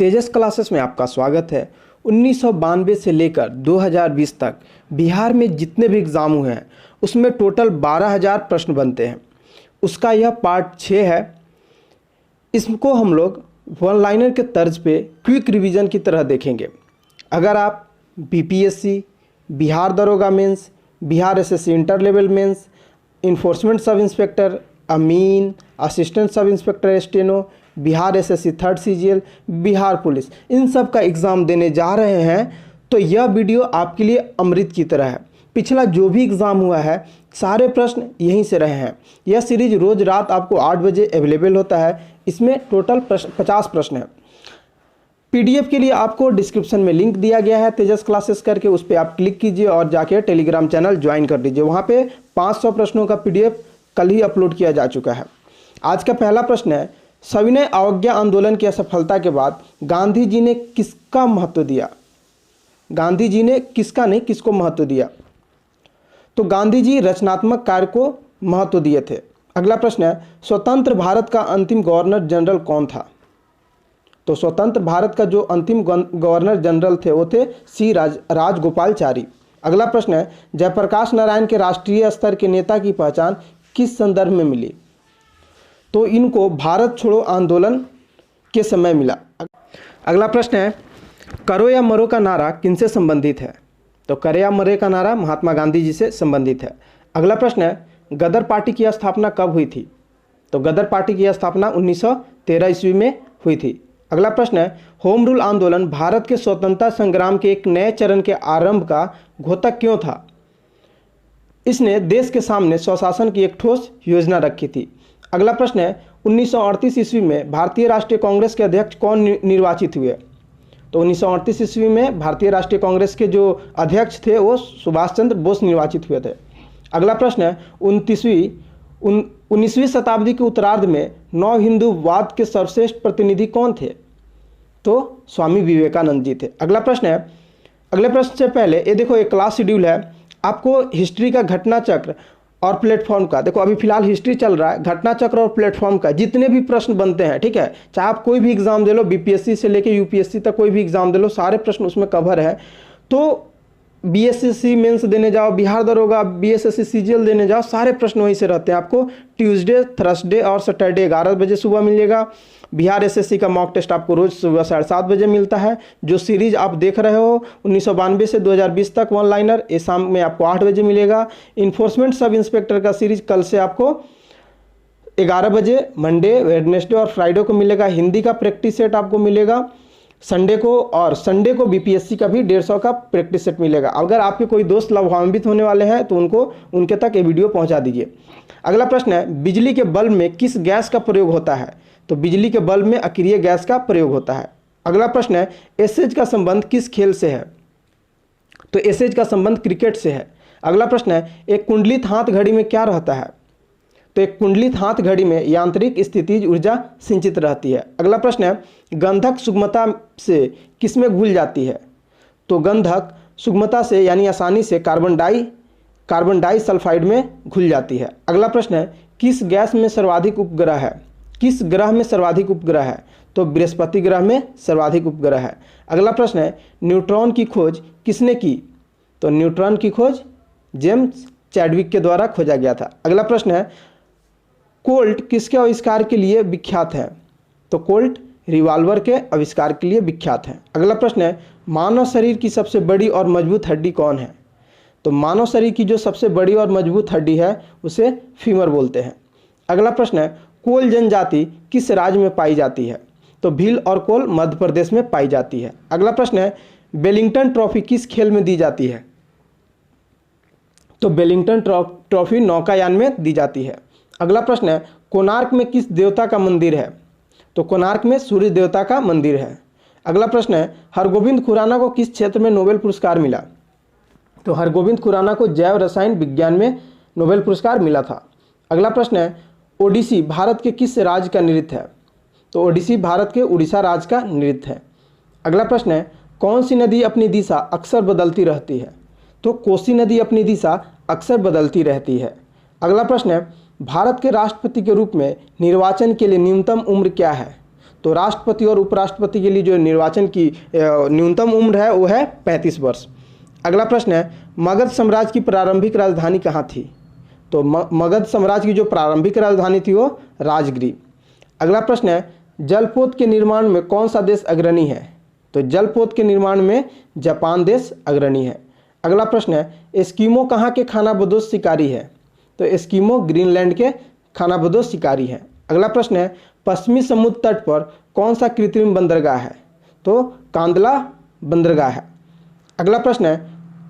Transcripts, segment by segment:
तेजस classes में आपका स्वागत है। 1992 से लेकर 2020 तक बिहार में जितने भी एग्ज़ाम हुए हैं उसमें टोटल 12,000 प्रश्न बनते हैं। उसका यह पार्ट 6 है। इसको हम लोग वन लाइनर के तर्ज पे क्विक रिवीजन की तरह देखेंगे। अगर आप बीपीएससी, बिहार दरोगा mains, Bihar SSC inter level mains, enforcement sub inspector, अमीन, assistant sub inspector steno, Bihar SSC third CGL, Bihar police, इन सब का एग्ज़ाम देने जा रहे हैं तो यह वीडियो आपके लिए अमृत की तरह है। पिछला जो भी एग्ज़ाम हुआ है सारे प्रश्न यहीं से रहे हैं। यह सीरीज रोज़ रात आपको 8 बजे अवेलेबल होता है। इसमें टोटल 50 प्रश्न है। पीडीएफ के लिए आपको डिस्क्रिप्शन में लिंक दिया गया है तेजस क्लासेस करके, उस पर आप क्लिक कीजिए और जाके टेलीग्राम चैनल ज्वाइन कर दीजिए। वहाँ पे 500 प्रश्नों का पीडीएफ कल ही अपलोड किया जा चुका है। आज का पहला प्रश्न है, सविनय अवज्ञा आंदोलन की असफलता के बाद गांधी जी ने किसका महत्व दिया? गांधी जी ने किसका नहीं, किसको महत्व दिया? तो गांधी जी रचनात्मक कार्य को महत्व दिए थे। अगला प्रश्न है, स्वतंत्र भारत का अंतिम गवर्नर जनरल कौन था? तो स्वतंत्र भारत का जो अंतिम गवर्नर जनरल थे वो थे सी राजगोपालचारी। अगला प्रश्न है, जयप्रकाश नारायण के राष्ट्रीय स्तर के नेता की पहचान किस संदर्भ में मिली? तो इनको भारत छोड़ो आंदोलन के समय मिला। अगला प्रश्न है, करो या मरो का नारा किनसे संबंधित है? तो करो या मरो का नारा महात्मा गांधी जी से संबंधित है। अगला प्रश्न है, गदर पार्टी की स्थापना कब हुई थी? तो गदर पार्टी की स्थापना 1913 ईस्वी में हुई थी। अगला प्रश्न है, होम रूल आंदोलन भारत के स्वतंत्रता संग्राम के एक नए चरण के आरंभ का घोतक क्यों था? इसने देश के सामने स्वशासन की एक ठोस योजना रखी थी। अगला प्रश्न है, 1938 ईस्वी में भारतीय राष्ट्रीय कांग्रेस के अध्यक्ष कौन निर्वाचित हुए? तो 1938 ईस्वी में भारतीय राष्ट्रीय कांग्रेस के जो अध्यक्ष थे वो सुभाष चंद्र बोस निर्वाचित हुए थे। अगला प्रश्न है, 19वीं शताब्दी के उत्तरार्ध में नव हिंदूवाद के सर्वश्रेष्ठ प्रतिनिधि कौन थे? तो स्वामी विवेकानंद जी थे। अगला प्रश्न है, अगले प्रश्न से पहले ये देखो एक क्लास शेड्यूल है। आपको हिस्ट्री का घटना चक्र और प्लेटफॉर्म का, देखो अभी फिलहाल हिस्ट्री चल रहा है, घटना चक्र और प्लेटफॉर्म का जितने भी प्रश्न बनते हैं, ठीक है, चाहे आप कोई भी एग्जाम दे लो, बीपीएससी से लेके यूपीएससी तक कोई भी एग्जाम दे लो, सारे प्रश्न उसमें कवर है। तो बीएसएससी मेंस देने जाओ, बिहार दरोगा, बीएसएससी सीजीएल देने जाओ, सारे प्रश्न वहीं से रहते हैं। आपको ट्यूसडे, थर्सडे और सैटरडे 11 बजे सुबह मिलेगा। बिहार एसएससी का मॉक टेस्ट आपको रोज सुबह 7:30 बजे मिलता है। जो सीरीज आप देख रहे हो 1992 से 2020 तक वन लाइनर, ये शाम में आपको 8 बजे मिलेगा। इन्फोर्समेंट सब इंस्पेक्टर का सीरीज कल से आपको 11 बजे मंडे, वेडनेसडे और फ्राइडे को मिलेगा। हिंदी का प्रैक्टिस सेट आपको मिलेगा संडे को, और संडे को बीपीएससी का भी 150 का प्रैक्टिस सेट मिलेगा। अगर आपके कोई दोस्त लाभान्वित होने वाले हैं तो उनके तक ये वीडियो पहुंचा दीजिए। अगला प्रश्न है, बिजली के बल्ब में किस गैस का प्रयोग होता है? तो बिजली के बल्ब में अक्रिय गैस का प्रयोग होता है। अगला प्रश्न है, एसेज का संबंध किस खेल से है? तो एसेज का संबंध क्रिकेट से है। अगला प्रश्न है, एक कुंडलित हाथ घड़ी में क्या रहता है? तो एक कुंडलित हाथ घड़ी में यांत्रिक स्थितिज ऊर्जा संचित रहती है। अगला प्रश्न है, गंधक सुगमता से किसमें घुल जाती है? तो गंधक सुगमता से यानी आसानी से कार्बन डाई सल्फाइड में घुल जाती है। अगला प्रश्न है, किस गैस में सर्वाधिक उपग्रह है? किस ग्रह में सर्वाधिक उपग्रह है? तो बृहस्पति ग्रह में सर्वाधिक उपग्रह है। अगला प्रश्न है, न्यूट्रॉन की खोज किसने की? तो न्यूट्रॉन की खोज जेम्स चैडविक के द्वारा खोजा गया था। अगला प्रश्न है, कोल्ट किसके आविष्कार के लिए विख्यात है? तो कोल्ट रिवॉल्वर के आविष्कार के लिए विख्यात है। अगला प्रश्न है, मानव शरीर की सबसे बड़ी और मजबूत हड्डी कौन है? तो मानव शरीर की जो सबसे बड़ी और मजबूत हड्डी है उसे फीमर बोलते हैं। अगला प्रश्न है, कोल जनजाति किस राज्य में पाई जाती है? तो भील और कोल मध्य प्रदेश में पाई जाती है। अगला प्रश्न है, वेलिंगटन ट्रॉफी किस खेल में दी जाती है? तो वेलिंगटन ट्रॉफी नौकायान में दी जाती है। अगला प्रश्न है, कोणार्क में किस देवता का मंदिर है? तो कोणार्क में सूर्य देवता का मंदिर है। अगला प्रश्न है, हरगोविंद खुराना को किस क्षेत्र में नोबेल पुरस्कार मिला? तो हरगोविंद खुराना को जैव रसायन विज्ञान में नोबेल पुरस्कार मिला था। अगला प्रश्न है, ओडिसी भारत के किस राज्य का नृत्य है? तो ओडिसी भारत के उड़ीसा राज्य का नृत्य है। अगला प्रश्न है, कौन सी नदी अपनी दिशा अक्सर बदलती रहती है? तो कोसी नदी अपनी दिशा अक्सर बदलती रहती है। अगला प्रश्न है, भारत के राष्ट्रपति के रूप में निर्वाचन के लिए न्यूनतम उम्र क्या है? तो राष्ट्रपति और उपराष्ट्रपति के लिए जो निर्वाचन की न्यूनतम उम्र है वो है 35 वर्ष। अगला प्रश्न है, मगध साम्राज्य की प्रारंभिक राजधानी कहाँ थी? तो मगध साम्राज्य की जो प्रारंभिक राजधानी थी वो राजगिरी। अगला प्रश्न है, जलपोत के निर्माण में कौन सा देश अग्रणी है? तो जलपोत के निर्माण में जापान देश अग्रणी है। अगला प्रश्न है, एस्किमो कहाँ के खानाबदोश शिकारी है? तो एस्किमो ग्रीनलैंड के खानाबदोश शिकारी है। अगला प्रश्न है, पश्चिमी समुद्र तट पर कौन सा कृत्रिम बंदरगाह है? तो कांदला बंदरगाह है। अगला प्रश्न है,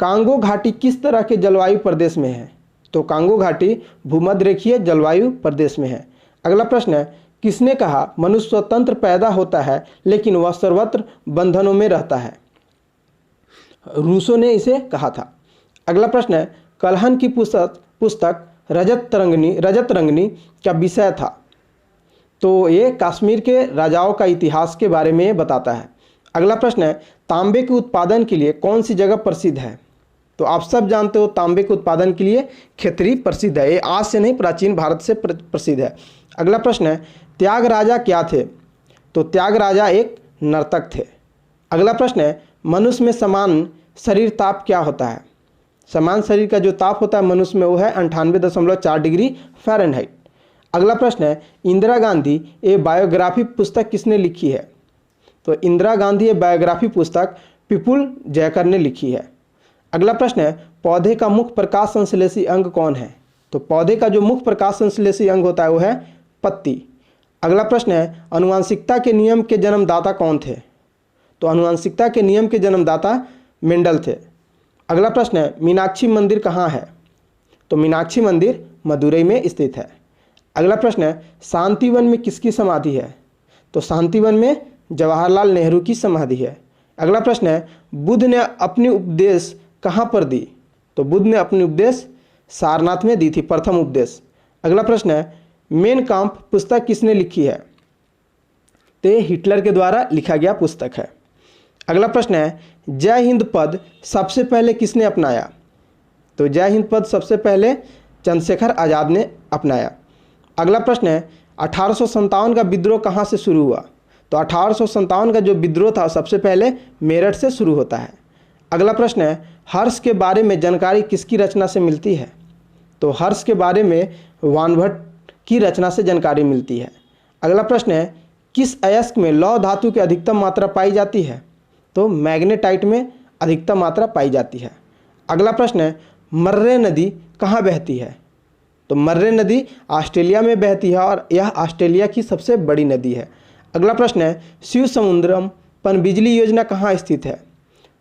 कांगो घाटी किस तरह के जलवायु प्रदेश में है? तो कांगो घाटी भूमध्य रेखीय जलवायु प्रदेश में है। अगला प्रश्न है, किसने कहा मनुष्य स्वतंत्र पैदा होता है लेकिन वह सर्वत्र बंधनों में रहता है? रूसो ने इसे कहा था। अगला प्रश्न है, कल्हन की पुस्तक रजत रंगनी का विषय था? तो ये कश्मीर के राजाओं का इतिहास के बारे में बताता है। अगला प्रश्न है, तांबे के उत्पादन के लिए कौन सी जगह प्रसिद्ध है? तो आप सब जानते हो तांबे के उत्पादन के लिए खेतरी प्रसिद्ध है। ये आज से नहीं, प्राचीन भारत से प्रसिद्ध है। अगला प्रश्न है, त्यागराजा क्या थे? तो त्यागराजा एक नर्तक थे। अगला प्रश्न है, मनुष्य में समान शरीर ताप क्या होता है? समान शरीर का जो ताप होता है मनुष्य में वो है 98.4 डिग्री फ़ारेनहाइट। अगला प्रश्न है, इंदिरा गांधी ए बायोग्राफी पुस्तक किसने लिखी है? तो इंदिरा गांधी ए बायोग्राफी पुस्तक विपुल जयकर ने लिखी है। अगला प्रश्न है, पौधे का मुख्य प्रकाश संश्लेषी अंग कौन है? तो पौधे का जो मुख्य प्रकाश संश्लेषी अंग होता है वो है पत्ती। अगला प्रश्न है, अनुवांशिकता के नियम के जन्मदाता कौन थे? तो अनुवांशिकता के नियम के जन्मदाता मेंडल थे। अगला प्रश्न है, मीनाक्षी मंदिर कहाँ है? तो मीनाक्षी मंदिर मदुरई में स्थित है। अगला प्रश्न है, शांतिवन में किसकी समाधि है? तो शांतिवन में जवाहरलाल नेहरू की समाधि है। अगला प्रश्न है, बुद्ध ने अपनी उपदेश कहाँ पर दी? तो बुद्ध ने अपनी उपदेश सारनाथ में दी थी, प्रथम उपदेश। अगला प्रश्न है, मेन काम्प पुस्तक किसने लिखी है? तो ये हिटलर के द्वारा लिखा गया पुस्तक है। अगला प्रश्न है, जय हिंद पद सबसे पहले किसने अपनाया? तो जय हिंद पद सबसे पहले चंद्रशेखर आज़ाद ने अपनाया। अगला प्रश्न है, 1857 का विद्रोह कहाँ से शुरू हुआ? तो 1857 का जो विद्रोह था सबसे पहले मेरठ से शुरू होता है। अगला प्रश्न है, हर्ष के बारे में जानकारी किसकी रचना से मिलती है? तो हर्ष के बारे में वानभट्ट की रचना से जानकारी मिलती है। अगला प्रश्न है, किस अयस्क में लौह धातु की अधिकतम मात्रा पाई जाती है? तो मैग्नेटाइट में अधिकतम मात्रा पाई जाती है। अगला प्रश्न है, मर्रे नदी कहाँ बहती है? तो मर्रे नदी ऑस्ट्रेलिया में बहती है और यह ऑस्ट्रेलिया की सबसे बड़ी नदी है। अगला प्रश्न है, शिव समुद्रम पनबिजली योजना कहाँ स्थित है?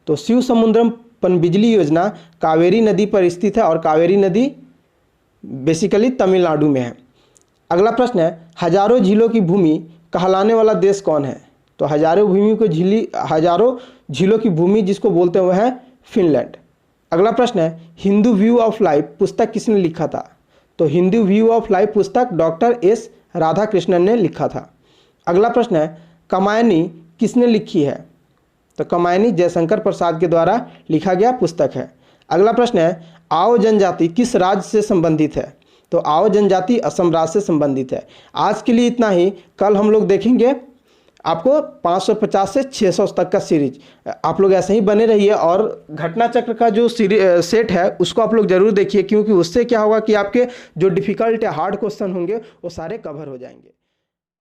तो शिव समुद्रम पनबिजली योजना कावेरी नदी पर स्थित है और कावेरी नदी बेसिकली तमिलनाडु में है। अगला प्रश्न है, हजारों झीलों की भूमि कहलाने वाला देश कौन है? तो हजारों झीलों की भूमि जिसको बोलते हैं वह है फिनलैंड। अगला प्रश्न है, हिंदू व्यू ऑफ लाइफ पुस्तक किसने लिखा था? तो हिंदू व्यू ऑफ लाइफ पुस्तक डॉक्टर एस राधाकृष्णन ने लिखा था। अगला प्रश्न है, कमायनी किसने लिखी है? तो कमायनी जयशंकर प्रसाद के द्वारा लिखा गया पुस्तक है। अगला प्रश्न है, आओ जनजाति किस राज्य से संबंधित है? तो आओ जनजाति असम राज्य से संबंधित है। आज के लिए इतना ही। कल हम लोग देखेंगे आपको 550 से 600 तक का सीरीज। आप लोग ऐसे ही बने रहिए और घटना चक्र का जो सेट है उसको आप लोग जरूर देखिए, क्योंकि उससे क्या होगा कि आपके जो डिफ़िकल्ट या हार्ड क्वेश्चन होंगे वो सारे कवर हो जाएंगे।